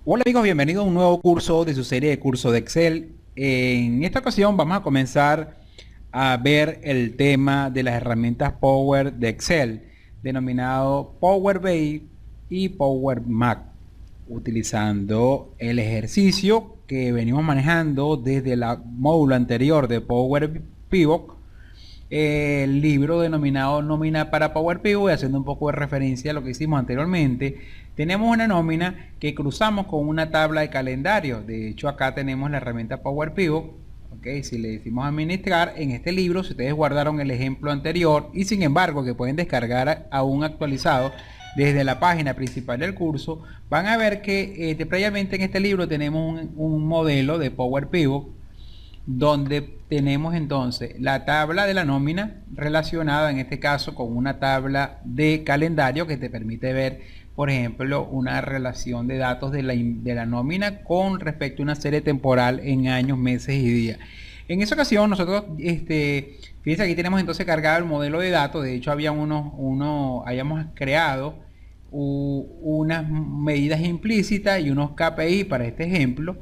Hola amigos, bienvenidos a un nuevo curso de su serie de curso de Excel. En esta ocasión vamos a comenzar a ver el tema de las herramientas Power de Excel, denominado Power BI y Power Mac, utilizando el ejercicio que venimos manejando desde el módulo anterior de Power Pivot, el libro denominado Nómina para Power Pivot, y haciendo un poco de referencia a lo que hicimos anteriormente. Tenemos una nómina que cruzamos con una tabla de calendario. De hecho, acá tenemos la herramienta Power Pivot. Okay, si le decimos administrar en este libro, si ustedes guardaron el ejemplo anterior y sin embargo que pueden descargar aún actualizado desde la página principal del curso, van a ver que previamente en este libro tenemos un modelo de Power Pivot donde tenemos entonces la tabla de la nómina relacionada en este caso con una tabla de calendario que te permite ver, por ejemplo, una relación de datos de la nómina con respecto a una serie temporal en años, meses y días. En esa ocasión nosotros, fíjense, aquí tenemos entonces cargado el modelo de datos. De hecho habíamos creado unas medidas implícitas y unos KPI para este ejemplo.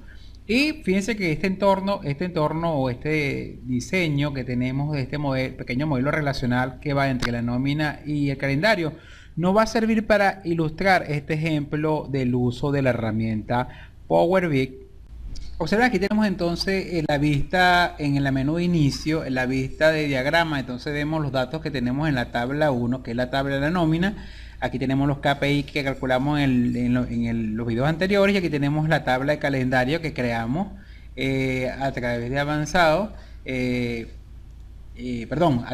Y fíjense que este entorno o este diseño que tenemos de este pequeño modelo relacional que va entre la nómina y el calendario nos va a servir para ilustrar este ejemplo del uso de la herramienta Power BI. Observa, aquí tenemos entonces en la vista, en el menú de inicio, en la vista de diagrama. Entonces vemos los datos que tenemos en la tabla 1, que es la tabla de la nómina. Aquí tenemos los KPI que calculamos en los videos anteriores, y aquí tenemos la tabla de calendario que creamos a través de avanzado, a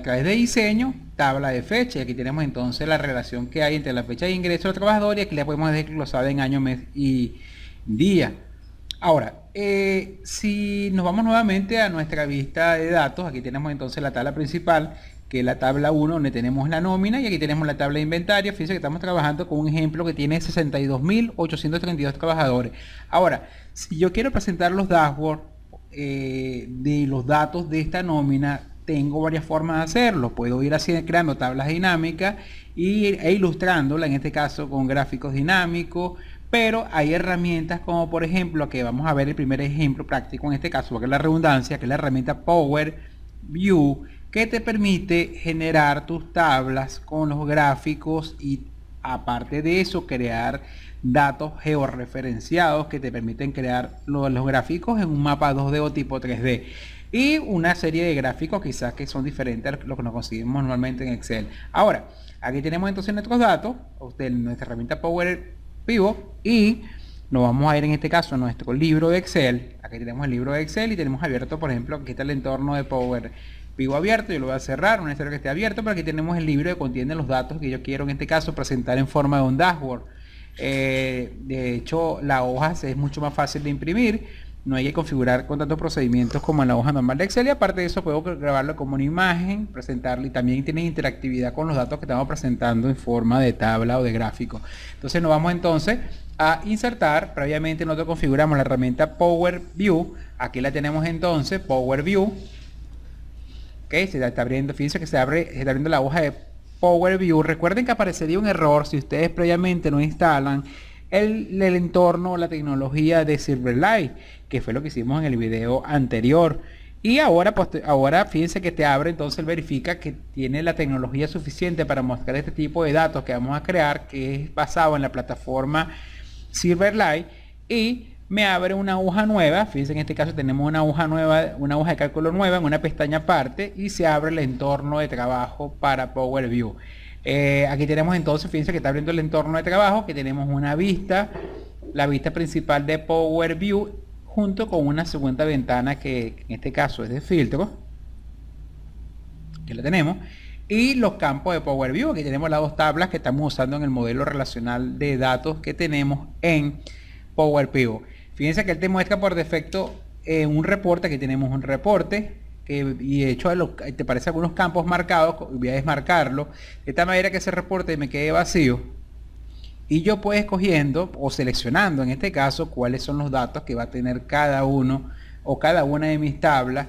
través de diseño, tabla de fecha. Y aquí tenemos entonces la relación que hay entre la fecha de ingreso del trabajador, y aquí la podemos desglosar en año, mes y día. Ahora, si nos vamos nuevamente a nuestra vista de datos, aquí tenemos entonces la tabla principal, que es la tabla 1, donde tenemos la nómina, y aquí tenemos la tabla de inventario. Fíjense que estamos trabajando con un ejemplo que tiene 62.832 trabajadores. Ahora, si yo quiero presentar los dashboards de los datos de esta nómina, tengo varias formas de hacerlo. Puedo ir así creando tablas dinámicas e ilustrándola, en este caso con gráficos dinámicos, pero hay herramientas como por ejemplo, que vamos a ver el primer ejemplo práctico en este caso, porque es la redundancia, que es la herramienta Power View, que te permite generar tus tablas con los gráficos y aparte de eso crear datos georreferenciados que te permiten crear los gráficos en un mapa 2D o tipo 3D, y una serie de gráficos quizás que son diferentes a lo que nos conseguimos normalmente en Excel. Ahora, aquí tenemos entonces nuestros datos de nuestra herramienta Power Pivot, y nos vamos a ir en este caso a nuestro libro de Excel. Aquí tenemos el libro de Excel y tenemos abierto, por ejemplo, aquí está el entorno de Power Pivot abierto. Yo lo voy a cerrar, no es necesario que esté abierto, pero aquí tenemos el libro que contiene los datos que yo quiero en este caso presentar en forma de un dashboard. De hecho, la hoja es mucho más fácil de imprimir, no hay que configurar con tantos procedimientos como en la hoja normal de Excel, y aparte de eso puedo grabarlo como una imagen, presentarlo, y también tiene interactividad con los datos que estamos presentando en forma de tabla o de gráfico. Entonces nos vamos entonces a insertar. Previamente nosotros configuramos la herramienta Power View. Aquí la tenemos entonces, Power View. Okay, se está abriendo, fíjense que se está abriendo la hoja de Power View. Recuerden que aparecería un error si ustedes previamente no instalan el entorno o la tecnología de Silverlight, que fue lo que hicimos en el video anterior. Y ahora, ahora fíjense que te abre, entonces verifica que tiene la tecnología suficiente para mostrar este tipo de datos que vamos a crear, que es basado en la plataforma Silverlight, y me abre una hoja nueva. Fíjense, en este caso tenemos una hoja nueva, una hoja de cálculo nueva en una pestaña aparte, y se abre el entorno de trabajo para Power View. Aquí tenemos entonces, fíjense que está abriendo el entorno de trabajo, que tenemos una vista, la vista principal de Power View, junto con una segunda ventana que en este caso es de filtro, que la tenemos, y los campos de Power View. Aquí tenemos las dos tablas que estamos usando en el modelo relacional de datos que tenemos en Power Pivot. Fíjense que él te muestra por defecto un reporte. Aquí tenemos un reporte y de hecho te aparece algunos campos marcados. Voy a desmarcarlo de tal manera que ese reporte me quede vacío, y yo puedo escogiendo o seleccionando en este caso cuáles son los datos que va a tener cada uno o cada una de mis tablas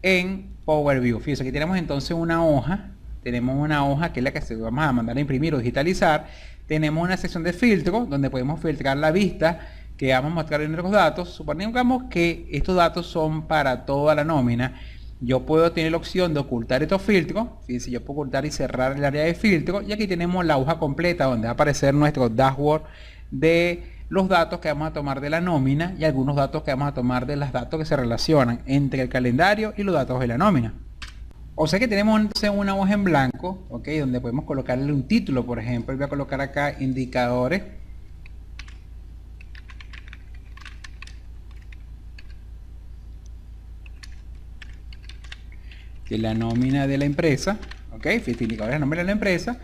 en Power View. Fíjense, aquí tenemos entonces una hoja. Tenemos una hoja que es la que vamos a mandar a imprimir o digitalizar. Tenemos una sección de filtro donde podemos filtrar la vista que vamos a mostrar en nuestros datos, supongamos que estos datos son para toda la nómina. Yo puedo tener la opción de ocultar estos filtros. Fíjense, yo puedo ocultar y cerrar el área de filtro. Y aquí tenemos la hoja completa donde va a aparecer nuestro dashboard de los datos que vamos a tomar de la nómina y algunos datos que vamos a tomar de los datos que se relacionan entre el calendario y los datos de la nómina. O sea que tenemos entonces una hoja en blanco, ¿ok? Donde podemos colocarle un título, por ejemplo. Voy a colocar acá indicadores. De la nómina de la empresa, ok, indicadores de la nómina de la empresa,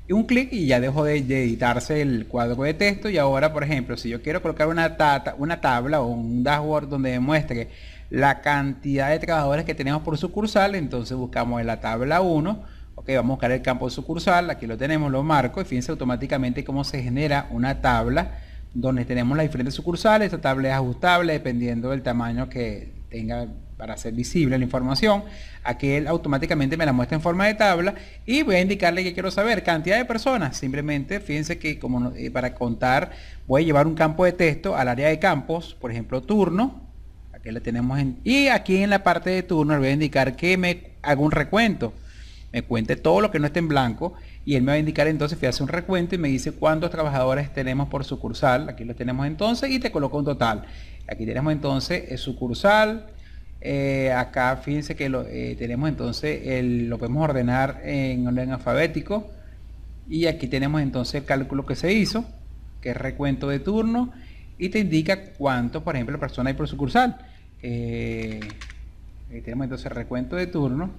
y un clic y ya dejo de editarse el cuadro de texto. Y ahora, por ejemplo, si yo quiero colocar una tabla o un dashboard donde demuestre la cantidad de trabajadores que tenemos por sucursal, entonces buscamos en la tabla 1, ok, vamos a buscar el campo sucursal, aquí lo tenemos, lo marco, y fíjense automáticamente cómo se genera una tabla donde tenemos las diferentes sucursales. Esta tabla es ajustable dependiendo del tamaño que tenga para hacer visible la información. Aquí él automáticamente me la muestra en forma de tabla y voy a indicarle que quiero saber cantidad de personas. Simplemente fíjense que como para contar voy a llevar un campo de texto al área de campos, por ejemplo turno. Aquí le tenemos y aquí en la parte de turno le voy a indicar que me haga un recuento, me cuente todo lo que no esté en blanco, y él me va a indicar entonces, que hace un recuento y me dice cuántos trabajadores tenemos por sucursal. Aquí lo tenemos entonces y te coloco un total. Aquí tenemos entonces sucursal. Acá fíjense que tenemos entonces lo podemos ordenar en orden alfabético, y aquí tenemos entonces el cálculo que se hizo, que es recuento de turno, y te indica cuánto, por ejemplo, personas hay por sucursal. Tenemos entonces el recuento de turno.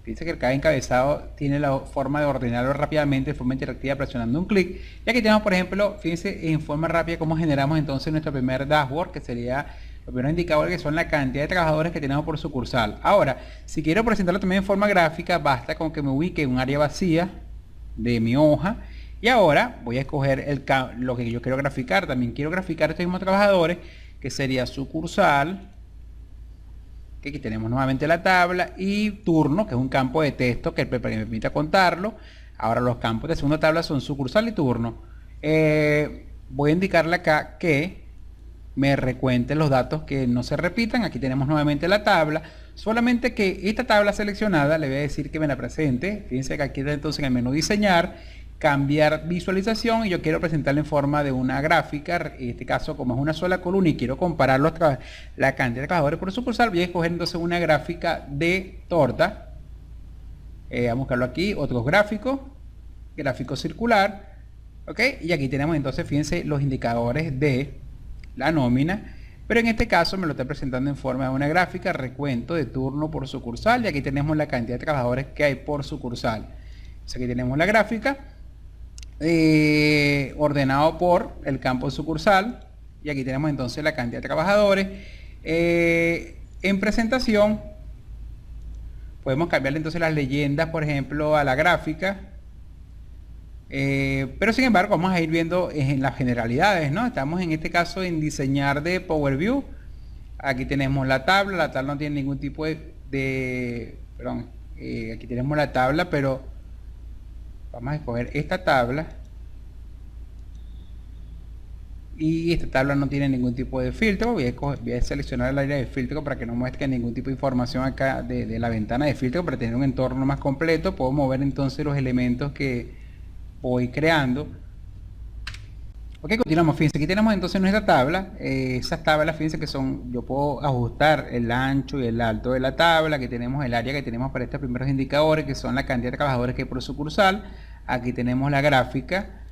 Fíjense que cada encabezado tiene la forma de ordenarlo rápidamente de forma interactiva presionando un clic. Y aquí tenemos, por ejemplo, fíjense en forma rápida cómo generamos entonces nuestro primer dashboard, que sería los primeros indicadores, que son la cantidad de trabajadores que tenemos por sucursal. Ahora, si quiero presentarlo también en forma gráfica, basta con que me ubique en un área vacía de mi hoja. Y ahora voy a escoger lo que yo quiero graficar. También quiero graficar estos mismos trabajadores, que sería sucursal. Aquí tenemos nuevamente la tabla, y turno, que es un campo de texto que me permite contarlo. Ahora los campos de segunda tabla son sucursal y turno. Voy a indicarle acá que me recuente los datos que no se repitan. Aquí tenemos nuevamente la tabla, solamente que esta tabla seleccionada le voy a decir que me la presente. Fíjense que aquí entonces en el menú diseñar, cambiar visualización, y yo quiero presentarla en forma de una gráfica. En este caso, como es una sola columna y quiero comparar la cantidad de trabajadores por sucursal, voy a escoger entonces una gráfica de torta. Vamos a buscarlo aquí, otros gráficos, gráfico circular, ok, y aquí tenemos entonces, fíjense, los indicadores de la nómina, pero en este caso me lo está presentando en forma de una gráfica, recuento de turno por sucursal, y aquí tenemos la cantidad de trabajadores que hay por sucursal. Entonces aquí tenemos la gráfica ordenado por el campo sucursal, y aquí tenemos entonces la cantidad de trabajadores. En presentación podemos cambiarle entonces las leyendas, por ejemplo, a la gráfica, pero sin embargo vamos a ir viendo en las generalidades, ¿no? Estamos en este caso en diseñar de Power View. Aquí tenemos la tabla no tiene ningún tipo perdón, aquí tenemos la tabla, pero vamos a escoger esta tabla, y esta tabla no tiene ningún tipo de filtro. Voy a seleccionar el área de filtro para que no muestre ningún tipo de información acá de la ventana de filtro, para tener un entorno más completo. Puedo mover entonces los elementos que voy creando. Ok, continuamos. Fíjense, aquí tenemos entonces nuestra tabla. Esas tablas, fíjense que yo puedo ajustar el ancho y el alto de la tabla. Aquí tenemos el área que tenemos para estos primeros indicadores, que son la cantidad de trabajadores que hay por sucursal. Aquí tenemos la gráfica.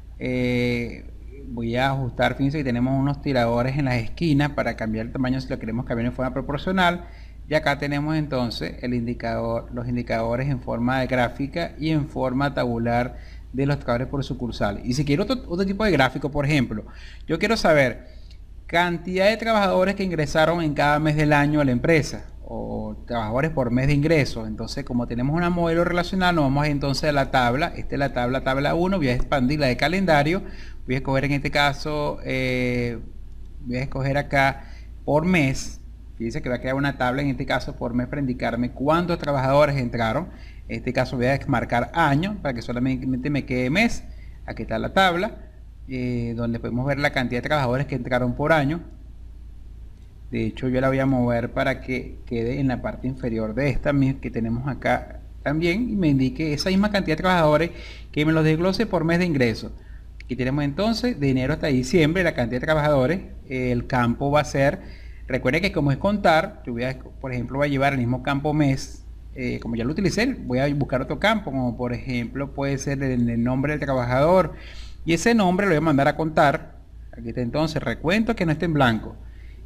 Voy a ajustar, fíjense que tenemos unos tiradores en las esquinas para cambiar el tamaño si lo queremos cambiar en forma proporcional. Y acá tenemos entonces los indicadores en forma de gráfica y en forma tabular de los trabajadores por sucursal. Y si quiero otro tipo de gráfico, por ejemplo, yo quiero saber cantidad de trabajadores que ingresaron en cada mes del año a la empresa, o trabajadores por mes de ingreso. Entonces, como tenemos un modelo relacional, nos vamos entonces a la tabla. Esta es la tabla 1, voy a expandir la de calendario. Voy a escoger en este caso, voy a escoger acá por mes. Fíjense que va a crear una tabla en este caso por mes para indicarme cuántos trabajadores entraron. En este caso voy a marcar año para que solamente me quede mes. Aquí está la tabla. donde podemos ver la cantidad de trabajadores que entraron por año. De hecho, yo la voy a mover para que quede en la parte inferior de esta que tenemos acá también, y me indique esa misma cantidad de trabajadores, que me los desglose por mes de ingreso. Aquí tenemos entonces de enero hasta diciembre la cantidad de trabajadores. El campo va a ser, recuerden que como es contar, yo voy a, por ejemplo, voy a llevar el mismo campo mes. Como ya lo utilicé, voy a buscar otro campo, como por ejemplo puede ser el nombre del trabajador, y ese nombre lo voy a mandar a contar. Aquí está entonces recuento que no esté en blanco.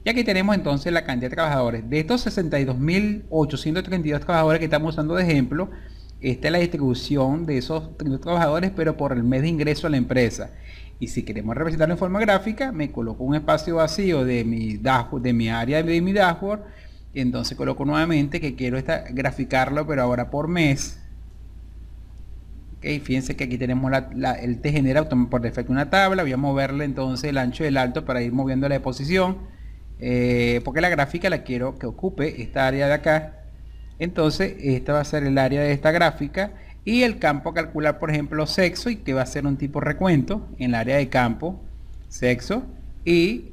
Y aquí tenemos entonces la cantidad de trabajadores. De estos 62.832 trabajadores que estamos usando de ejemplo, esta es la distribución de esos 32 trabajadores, pero por el mes de ingreso a la empresa. Y si queremos representarlo en forma gráfica, me coloco un espacio vacío de mi dashboard, de mi área de mi dashboard, y entonces coloco nuevamente que quiero graficarlo, pero ahora por mes. Okay, fíjense que aquí tenemos él te genera por defecto una tabla. Voy a moverle entonces el ancho del alto para ir moviéndole de posición, porque la gráfica la quiero que ocupe esta área de acá. Entonces esta va a ser el área de esta gráfica, y el campo a calcular, por ejemplo, sexo, y que va a ser un tipo recuento en el área de campo sexo, y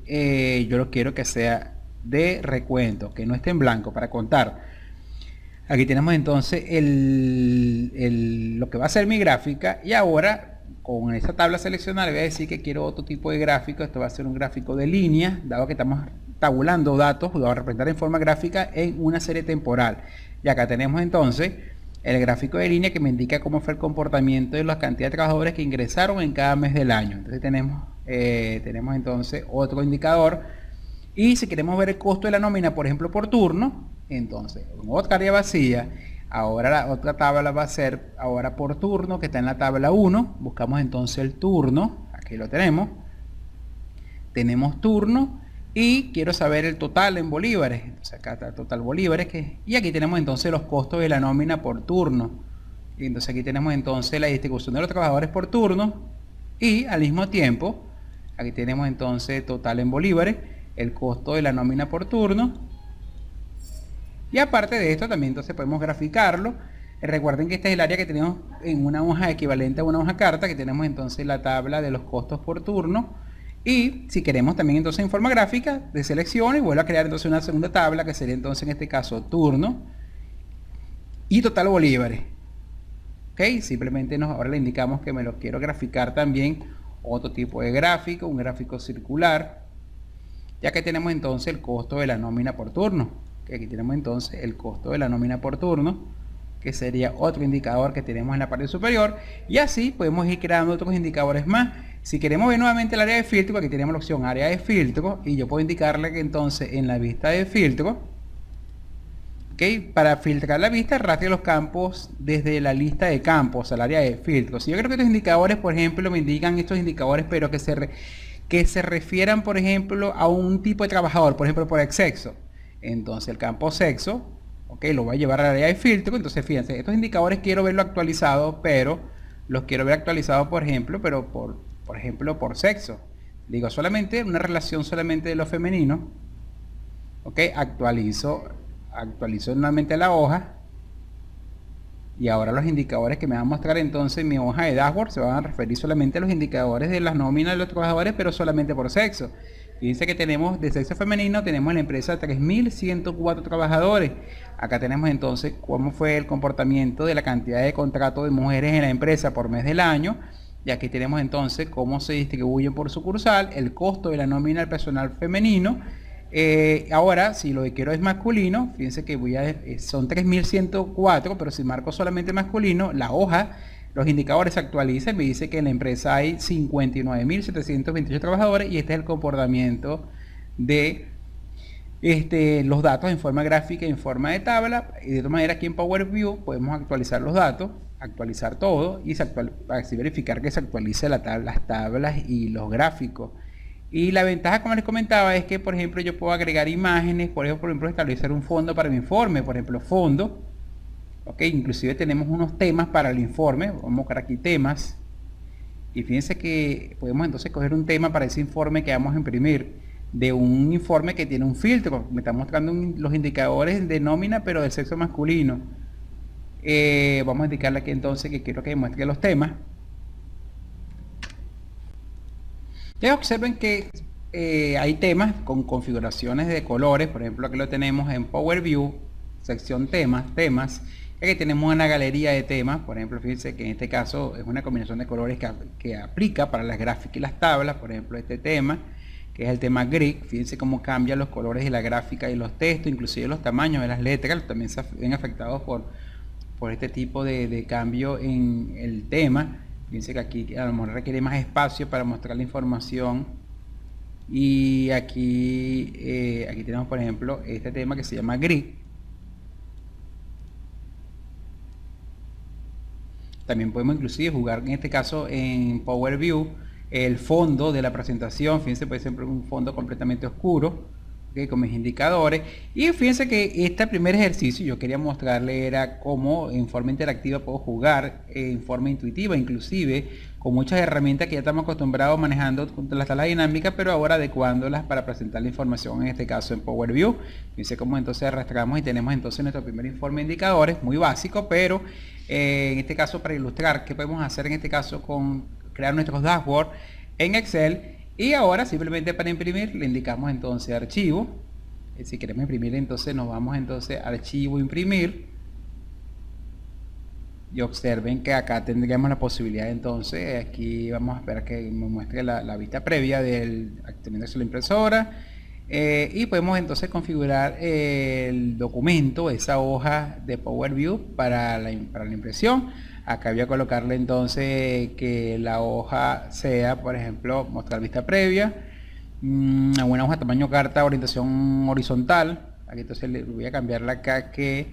yo lo quiero que sea de recuento, que no esté en blanco para contar. Aquí tenemos entonces lo que va a ser mi gráfica, y ahora con esta tabla seleccionada le voy a decir que quiero otro tipo de gráfico. Esto va a ser un gráfico de línea, dado que estamos tabulando datos, lo va a representar en forma gráfica en una serie temporal. Y acá tenemos entonces el gráfico de línea, que me indica cómo fue el comportamiento de la cantidad de trabajadores que ingresaron en cada mes del año. Entonces tenemos entonces otro indicador. Y si queremos ver el costo de la nómina, por ejemplo, por turno, entonces en otra área vacía, ahora la otra tabla va a ser ahora por turno, que está en la tabla 1. Buscamos entonces el turno, aquí lo tenemos turno, y quiero saber el total en bolívares. Entonces acá está el total bolívares, y aquí tenemos entonces los costos de la nómina por turno. Y entonces aquí tenemos entonces la distribución de los trabajadores por turno, y al mismo tiempo aquí tenemos entonces total en bolívares, el costo de la nómina por turno. Y aparte de esto también entonces podemos graficarlo. Recuerden que este es el área que tenemos en una hoja equivalente a una hoja carta, que tenemos entonces la tabla de los costos por turno. Y si queremos también entonces en forma gráfica, de selección, y vuelvo a crear entonces una segunda tabla, que sería entonces en este caso turno y total bolívares. Ok, simplemente ahora le indicamos que me lo quiero graficar también otro tipo de gráfico, un gráfico circular, ya que tenemos entonces el costo de la nómina por turno. Que aquí tenemos entonces el costo de la nómina por turno, que sería otro indicador que tenemos en la parte superior, y así podemos ir creando otros indicadores más. Si queremos ver nuevamente el área de filtro, aquí tenemos la opción área de filtro, y yo puedo indicarle que entonces en la vista de filtro, para filtrar la vista, arrastre los campos desde la lista de campos al área de filtro. Si yo creo que estos indicadores, por ejemplo, me indican estos indicadores, pero que se refieran, por ejemplo, a un tipo de trabajador, por ejemplo, por el sexo. Entonces el campo sexo, lo voy a llevar al área de filtro. Entonces fíjense, estos indicadores quiero verlo actualizado, pero los quiero ver actualizados, por ejemplo, pero por ejemplo por sexo. Digo solamente una relación solamente de lo femenino. Actualizo nuevamente la hoja, y ahora los indicadores que me van a mostrar entonces mi hoja de dashboard se van a referir solamente a los indicadores de las nóminas de los trabajadores, pero solamente por sexo. Fíjense que tenemos de sexo femenino, tenemos en la empresa 3.104 trabajadores. Acá tenemos entonces cómo fue el comportamiento de la cantidad de contratos de mujeres en la empresa por mes del año. Y aquí tenemos entonces cómo se distribuyen por sucursal, el costo de la nómina del personal femenino. Ahora, si lo que quiero es masculino, fíjense que son 3.104, pero si marco solamente masculino, la hoja, los indicadores se actualizan. Me dice que en la empresa hay 59.728 trabajadores, y este es el comportamiento de los datos en forma gráfica y en forma de tabla. Y de otra manera, aquí en Power BI podemos actualizar los datos, actualizar todo, y así verificar que se actualice las tablas y los gráficos. Y la ventaja, como les comentaba, es que, por ejemplo, yo puedo agregar imágenes, por ejemplo, establecer un fondo para mi informe, por ejemplo, fondo. Inclusive tenemos unos temas para el informe. Vamos a buscar aquí temas, y fíjense que podemos entonces coger un tema para ese informe que vamos a imprimir, de un informe que tiene un filtro. Me está mostrando los indicadores de nómina, pero del sexo masculino. Vamos a indicarle aquí entonces que quiero que me muestre los temas. Ya observen que hay temas con configuraciones de colores. Por ejemplo, aquí lo tenemos en Power View, sección temas. Aquí tenemos una galería de temas. Por ejemplo, fíjense que en este caso es una combinación de colores que aplica para las gráficas y las tablas. Por ejemplo, este tema, que es el tema grid. Fíjense cómo cambian los colores de la gráfica y los textos, inclusive los tamaños de las letras también se ven afectados por este tipo de cambio en el tema. Fíjense que aquí a lo mejor requiere más espacio para mostrar la información. Y aquí tenemos, por ejemplo, este tema que se llama grid. También podemos inclusive jugar en este caso en Power View el fondo de la presentación. Fíjense, puede ser un fondo completamente oscuro, ¿okay? Con mis indicadores. Y fíjense que este primer ejercicio yo quería mostrarle era cómo en forma interactiva puedo jugar en forma intuitiva, inclusive con muchas herramientas que ya estamos acostumbrados manejando con las tablas dinámicas, pero ahora adecuándolas para presentar la información, en este caso en Power View. Fíjense cómo entonces arrastramos y tenemos entonces nuestro primer informe de indicadores, muy básico, pero en este caso para ilustrar qué podemos hacer en este caso con crear nuestros dashboards en Excel. Y ahora simplemente para imprimir le indicamos entonces archivo. Si queremos imprimir, entonces nos vamos entonces a archivo, imprimir. Y observen que acá tendríamos la posibilidad entonces, aquí vamos a esperar que me muestre la vista previa del teniendo la impresora. Y podemos entonces configurar el documento, esa hoja de Power View para la impresión. Acá voy a colocarle entonces que la hoja sea, por ejemplo, mostrar vista previa, una hoja tamaño carta, orientación horizontal. Aquí entonces le voy a cambiarla acá que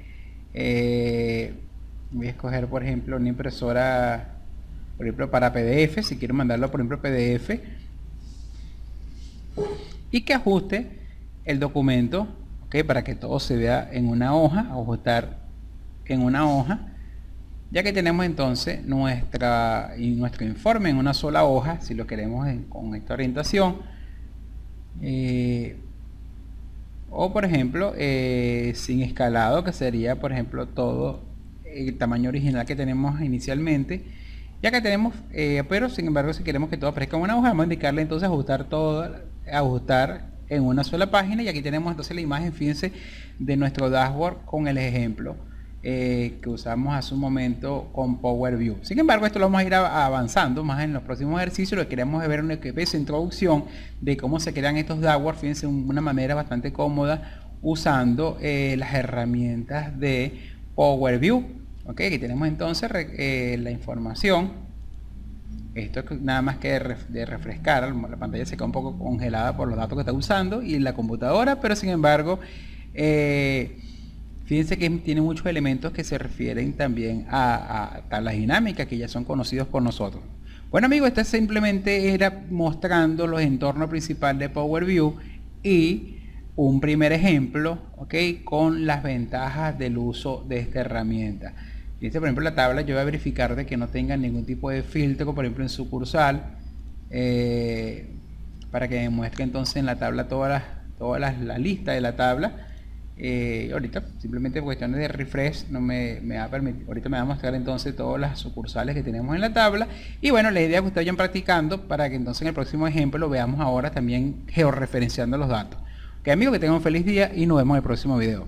voy a escoger, por ejemplo, una impresora, por ejemplo, para PDF, si quiero mandarlo, por ejemplo, PDF, y que ajuste el documento, ¿okay? Para que todo se vea en una hoja, ajustar en una hoja. Ya que tenemos entonces nuestro informe en una sola hoja, si lo queremos con esta orientación, o por ejemplo sin escalado, que sería por ejemplo todo el tamaño original que tenemos inicialmente, ya que tenemos, pero sin embargo si queremos que todo aparezca en una hoja, vamos a indicarle entonces ajustar en una sola página. Y aquí tenemos entonces la imagen, fíjense, de nuestro dashboard con el ejemplo que usamos hace un momento con Power View. Sin embargo, esto lo vamos a ir avanzando más en los próximos ejercicios. Lo que queremos ver una introducción de cómo se crean estos dashboards, fíjense, de una manera bastante cómoda usando las herramientas de Power View. Ok, aquí tenemos entonces la información. Esto es nada más que de refrescar. La pantalla se queda un poco congelada por los datos que está usando y la computadora, pero sin embargo fíjense que tiene muchos elementos que se refieren también a tablas dinámicas que ya son conocidos por nosotros. Bueno amigos, esto simplemente era mostrando los entornos principales de Power View y un primer ejemplo, ¿ok? Con las ventajas del uso de esta herramienta. Fíjense, por ejemplo, la tabla yo voy a verificar de que no tenga ningún tipo de filtro, por ejemplo en sucursal, para que me muestre entonces en la tabla toda la lista de la tabla. Ahorita simplemente cuestiones de refresh no me va a permitir, ahorita me va a mostrar entonces todas las sucursales que tenemos en la tabla. Y bueno, la idea es que ustedes vayan practicando para que entonces en el próximo ejemplo lo veamos ahora también georreferenciando los datos. Ok amigos, que tengan un feliz día y nos vemos en el próximo video.